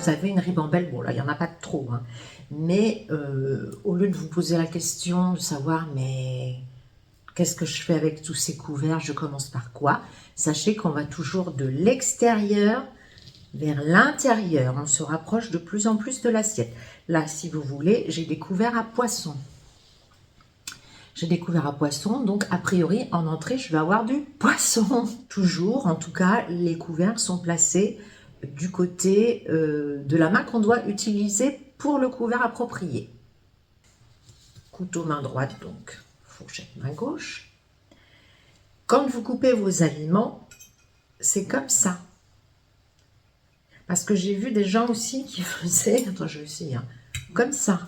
vous avez une ribambelle, bon là il n'y en a pas de trop, hein, mais au lieu de vous poser la question de savoir mais qu'est-ce que je fais avec tous ces couverts, je commence par quoi? Sachez qu'on va toujours de l'extérieur vers l'intérieur, on se rapproche de plus en plus de l'assiette. Là, si vous voulez, j'ai des couverts à poisson. J'ai des couverts à poisson, donc a priori, en entrée, je vais avoir du poisson. Toujours, en tout cas, les couverts sont placés du côté de la main qu'on doit utiliser pour le couvert approprié. Couteau main droite, donc fourchette main gauche. Quand vous coupez vos aliments, c'est comme ça. Parce que j'ai vu des gens aussi qui faisaient, attends je vais essayer, hein, comme ça.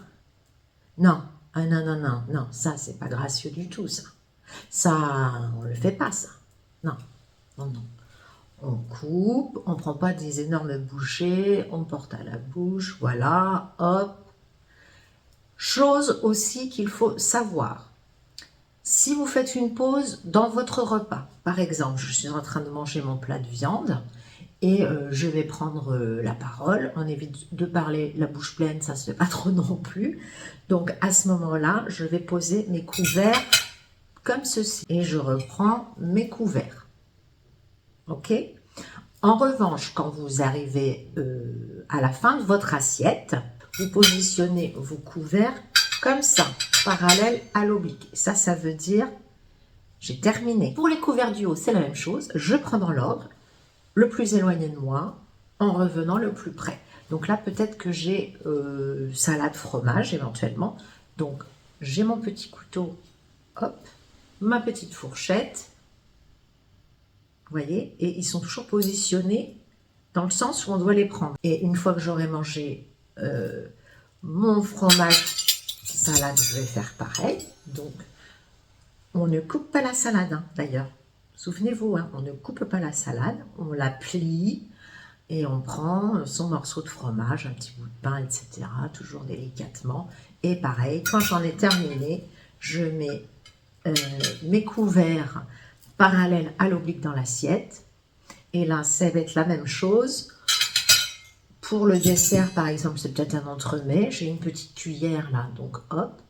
Non, ah non, non, non, non, ça c'est pas gracieux du tout ça. Ça, on le fait pas ça. Non, non, non. On coupe, on prend pas des énormes bouchées, on porte à la bouche, voilà, hop. Chose aussi qu'il faut savoir. Si vous faites une pause dans votre repas, par exemple, je suis en train de manger mon plat de viande, et je vais prendre la parole, on évite de parler la bouche pleine, ça se fait pas trop non plus. Donc à ce moment-là, je vais poser mes couverts comme ceci. Et je reprends mes couverts. Ok? En revanche, quand vous arrivez à la fin de votre assiette, vous positionnez vos couverts comme ça, parallèle à l'oblique. Ça veut dire j'ai terminé. Pour les couverts du haut, c'est la même chose. Je prends dans l'ordre, le plus éloigné de moi, en revenant le plus près. Donc là, peut-être que j'ai salade fromage éventuellement. Donc, j'ai mon petit couteau, hop, ma petite fourchette. Vous voyez, et ils sont toujours positionnés dans le sens où on doit les prendre. Et une fois que j'aurai mangé mon fromage salade, je vais faire pareil. Donc, on ne coupe pas la salade, hein, d'ailleurs. Souvenez-vous, hein, on ne coupe pas la salade, on la plie et on prend son morceau de fromage, un petit bout de pain, etc. Toujours délicatement. Et pareil, quand j'en ai terminé, je mets mes couverts parallèles à l'oblique dans l'assiette. Et là, ça va être la même chose. Pour le dessert, par exemple, c'est peut-être un entremets. J'ai une petite cuillère là, donc hop.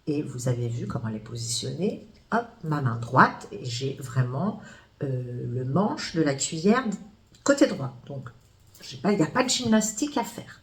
Et vous avez vu comment elle est positionnée. Hop, ma main droite. Et j'ai vraiment le manche de la cuillère côté droit. Donc, il n'y a pas de gymnastique à faire.